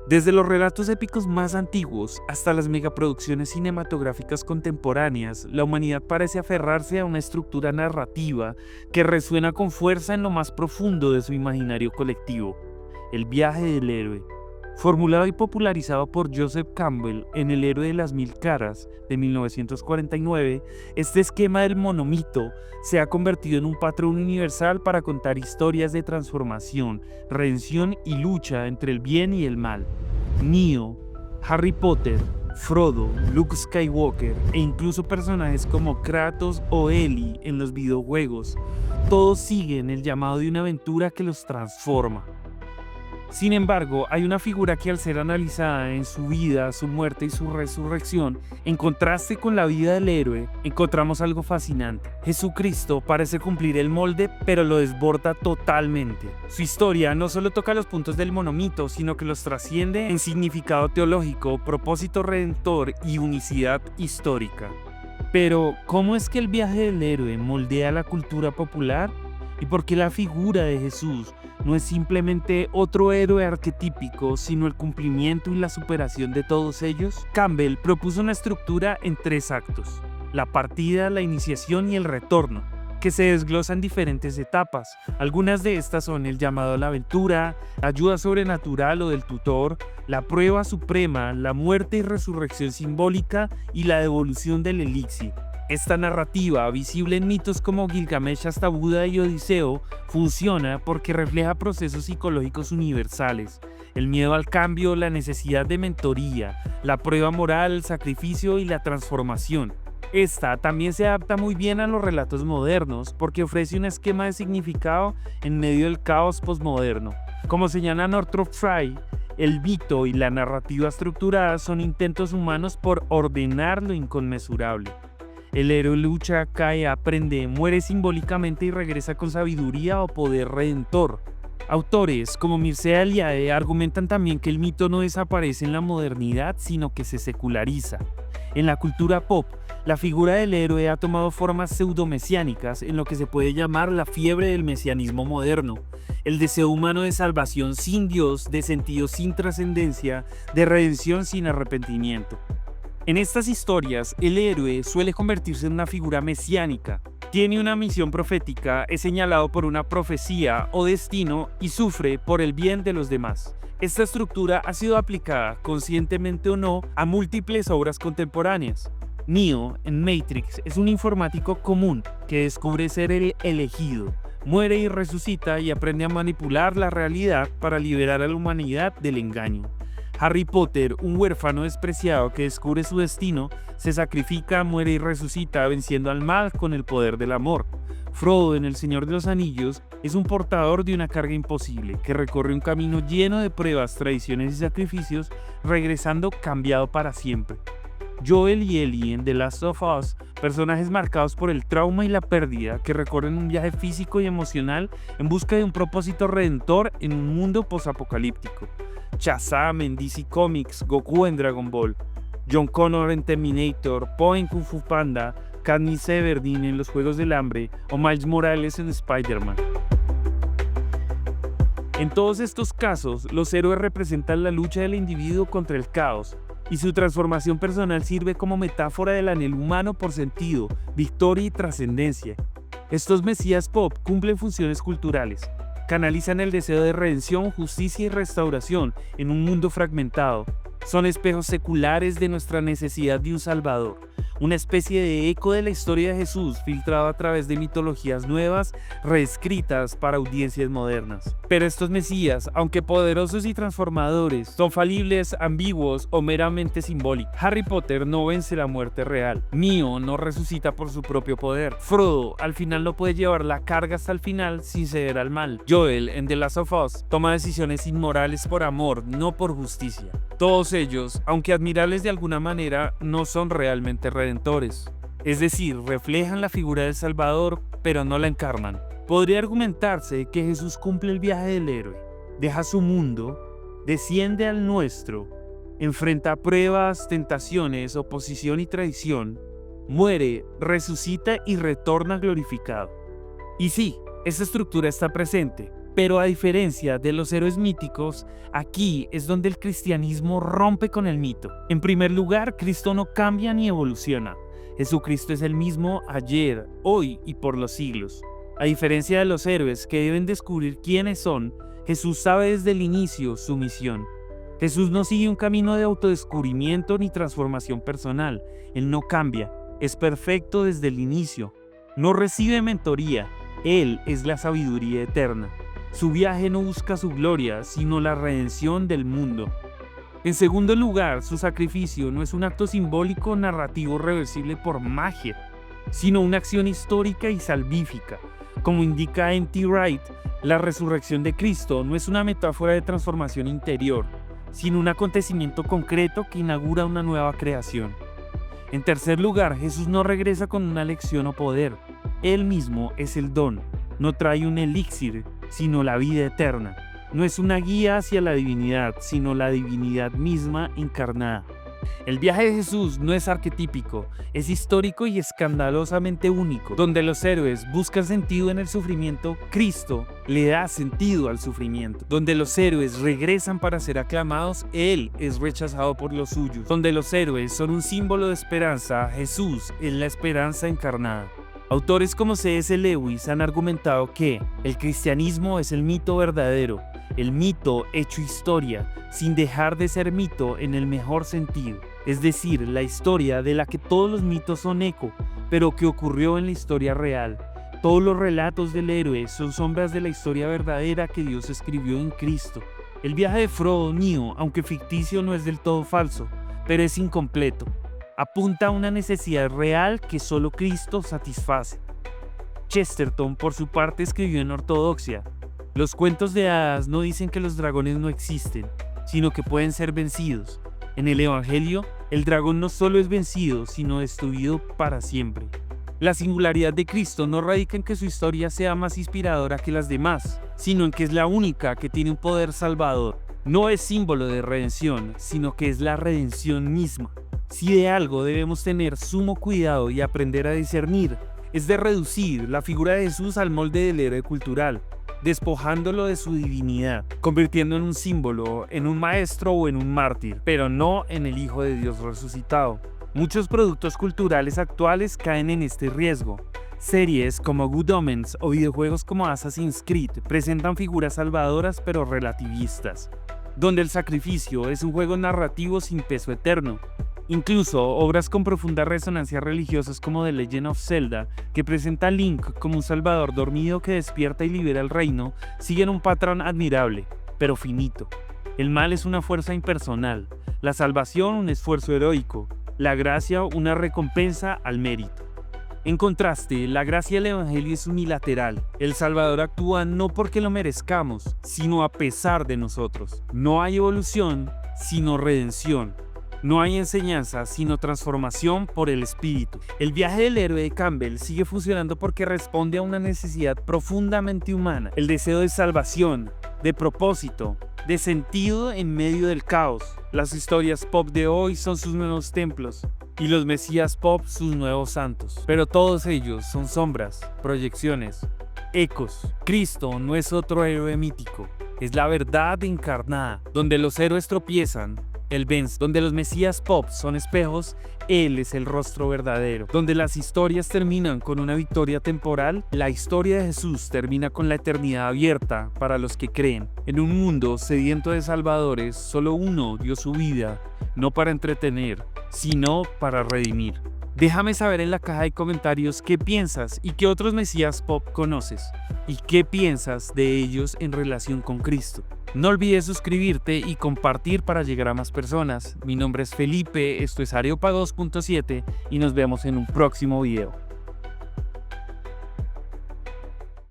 Desde los relatos épicos más antiguos hasta las megaproducciones cinematográficas contemporáneas, la humanidad parece aferrarse a una estructura narrativa que resuena con fuerza en lo más profundo de su imaginario colectivo: el viaje del héroe. Formulado y popularizado por Joseph Campbell en El héroe de las mil caras de 1949, este esquema del monomito se ha convertido en un patrón universal para contar historias de transformación, redención y lucha entre el bien y el mal. Neo, Harry Potter, Frodo, Luke Skywalker e incluso personajes como Kratos o Ellie en los videojuegos, todos siguen el llamado de una aventura que los transforma. Sin embargo, hay una figura que, al ser analizada en su vida, su muerte y su resurrección, en contraste con la vida del héroe, encontramos algo fascinante. Jesucristo parece cumplir el molde, pero lo desborda totalmente. Su historia no solo toca los puntos del monomito, sino que los trasciende en significado teológico, propósito redentor y unicidad histórica. Pero, ¿cómo es que el viaje del héroe moldea la cultura popular? ¿Y por qué la figura de Jesús no es simplemente otro héroe arquetípico, sino el cumplimiento y la superación de todos ellos? Campbell propuso una estructura en 3 actos: la partida, la iniciación y el retorno, que se desglosan en diferentes etapas. Algunas de estas son el llamado a la aventura, la ayuda sobrenatural o del tutor, la prueba suprema, la muerte y resurrección simbólica y la devolución del elixir. Esta narrativa, visible en mitos como Gilgamesh hasta Buda y Odiseo, funciona porque refleja procesos psicológicos universales: el miedo al cambio, la necesidad de mentoría, la prueba moral, el sacrificio y la transformación. Esta también se adapta muy bien a los relatos modernos porque ofrece un esquema de significado en medio del caos postmoderno. Como señala Northrop Frye, el mito y la narrativa estructurada son intentos humanos por ordenar lo inconmensurable. El héroe lucha, cae, aprende, muere simbólicamente y regresa con sabiduría o poder redentor. Autores como Mircea Eliade argumentan también que el mito no desaparece en la modernidad, sino que se seculariza. En la cultura pop, la figura del héroe ha tomado formas pseudomesiánicas en lo que se puede llamar la fiebre del mesianismo moderno: el deseo humano de salvación sin Dios, de sentido sin trascendencia, de redención sin arrepentimiento. En estas historias, el héroe suele convertirse en una figura mesiánica. Tiene una misión profética, es señalado por una profecía o destino y sufre por el bien de los demás. Esta estructura ha sido aplicada, conscientemente o no, a múltiples obras contemporáneas. Neo, en Matrix, es un informático común que descubre ser el elegido, muere y resucita y aprende a manipular la realidad para liberar a la humanidad del engaño. Harry Potter, un huérfano despreciado que descubre su destino, se sacrifica, muere y resucita venciendo al mal con el poder del amor. Frodo, en El Señor de los Anillos, es un portador de una carga imposible que recorre un camino lleno de pruebas, tradiciones y sacrificios, regresando cambiado para siempre. Joel y Ellie en The Last of Us, personajes marcados por el trauma y la pérdida que recorren un viaje físico y emocional en busca de un propósito redentor en un mundo posapocalíptico. Shazam en DC Comics, Goku en Dragon Ball, John Connor en Terminator, Poe en Kung Fu Panda, Katniss Everdeen en Los Juegos del Hambre o Miles Morales en Spider-Man. En todos estos casos, los héroes representan la lucha del individuo contra el caos, y su transformación personal sirve como metáfora del anhelo humano por sentido, victoria y trascendencia. Estos mesías pop cumplen funciones culturales. Canalizan el deseo de redención, justicia y restauración en un mundo fragmentado. Son espejos seculares de nuestra necesidad de un Salvador, una especie de eco de la historia de Jesús filtrado a través de mitologías nuevas, reescritas para audiencias modernas. Pero estos mesías, aunque poderosos y transformadores, son falibles, ambiguos o meramente simbólicos. Harry Potter no vence la muerte real. Neo no resucita por su propio poder. Frodo al final no puede llevar la carga hasta el final sin ceder al mal. Joel, en The Last of Us, toma decisiones inmorales por amor, no por justicia. Todos ellos, aunque admirables de alguna manera, no son realmente redentores. Es decir, reflejan la figura del Salvador, pero no la encarnan. Podría argumentarse que Jesús cumple el viaje del héroe, deja su mundo, desciende al nuestro, enfrenta pruebas, tentaciones, oposición y traición, muere, resucita y retorna glorificado. Y sí, esa estructura está presente, Pero a diferencia de los héroes míticos, aquí es donde el cristianismo rompe con el mito. En primer lugar, Cristo no cambia ni evoluciona. Jesucristo es el mismo ayer, hoy y por los siglos. A diferencia de los héroes que deben descubrir quiénes son, Jesús sabe desde el inicio su misión. Jesús no sigue un camino de autodescubrimiento ni transformación personal. Él no cambia, es perfecto desde el inicio. No recibe mentoría, Él es la sabiduría eterna. Su viaje no busca su gloria, sino la redención del mundo. En segundo lugar, su sacrificio no es un acto simbólico narrativo reversible por magia, sino una acción histórica y salvífica. Como indica N.T. Wright, la resurrección de Cristo no es una metáfora de transformación interior, sino un acontecimiento concreto que inaugura una nueva creación. En tercer lugar, Jesús no regresa con una lección o poder. Él mismo es el don. No trae un elixir, sino la vida eterna. No es una guía hacia la divinidad, sino la divinidad misma encarnada. El viaje de Jesús no es arquetípico, es histórico y escandalosamente único. Donde los héroes buscan sentido en el sufrimiento, Cristo le da sentido al sufrimiento. Donde los héroes regresan para ser aclamados, Él es rechazado por los suyos. Donde los héroes son un símbolo de esperanza, Jesús es la esperanza encarnada. Autores como C.S. Lewis han argumentado que el cristianismo es el mito verdadero, el mito hecho historia, sin dejar de ser mito en el mejor sentido, es decir, la historia de la que todos los mitos son eco, pero que ocurrió en la historia real. Todos los relatos del héroe son sombras de la historia verdadera que Dios escribió en Cristo. El viaje de Frodo New, aunque ficticio, no es del todo falso, pero es incompleto. Apunta a una necesidad real que solo Cristo satisface. Chesterton, por su parte, escribió en Ortodoxia: los cuentos de hadas no dicen que los dragones no existen, sino que pueden ser vencidos. En el Evangelio, el dragón no solo es vencido, sino destruido para siempre. La singularidad de Cristo no radica en que su historia sea más inspiradora que las demás, sino en que es la única que tiene un poder salvador. No es símbolo de redención, sino que es la redención misma. Si de algo debemos tener sumo cuidado y aprender a discernir, es de reducir la figura de Jesús al molde del héroe cultural, despojándolo de su divinidad, convirtiendo en un símbolo, en un maestro o en un mártir, pero no en el Hijo de Dios resucitado. Muchos productos culturales actuales caen en este riesgo. Series como Good Omens o videojuegos como Assassin's Creed presentan figuras salvadoras pero relativistas, donde el sacrificio es un juego narrativo sin peso eterno. Incluso obras con profunda resonancia religiosas como The Legend of Zelda, que presenta a Link como un salvador dormido que despierta y libera el reino, siguen un patrón admirable, pero finito. El mal es una fuerza impersonal, la salvación un esfuerzo heroico, la gracia una recompensa al mérito. En contraste, la gracia del Evangelio es unilateral. El Salvador actúa no porque lo merezcamos, sino a pesar de nosotros. No hay evolución, sino redención. No hay enseñanza, sino transformación por el Espíritu. El viaje del héroe de Campbell sigue funcionando porque responde a una necesidad profundamente humana, el deseo de salvación, de propósito, de sentido en medio del caos. Las historias pop de hoy son sus nuevos templos y los mesías pop sus nuevos santos. Pero todos ellos son sombras, proyecciones, ecos. Cristo no es otro héroe mítico, es la verdad encarnada. Donde los héroes tropiezan, Él vence. Donde los mesías pop son espejos, Él es el rostro verdadero. Donde las historias terminan con una victoria temporal, la historia de Jesús termina con la eternidad abierta para los que creen. En un mundo sediento de salvadores, solo uno dio su vida, no para entretener, sino para redimir. Déjame saber en la caja de comentarios qué piensas y qué otros mesías pop conoces, y qué piensas de ellos en relación con Cristo. No olvides suscribirte y compartir para llegar a más personas. Mi nombre es Felipe, esto es Areopa 2.7 y nos vemos en un próximo video.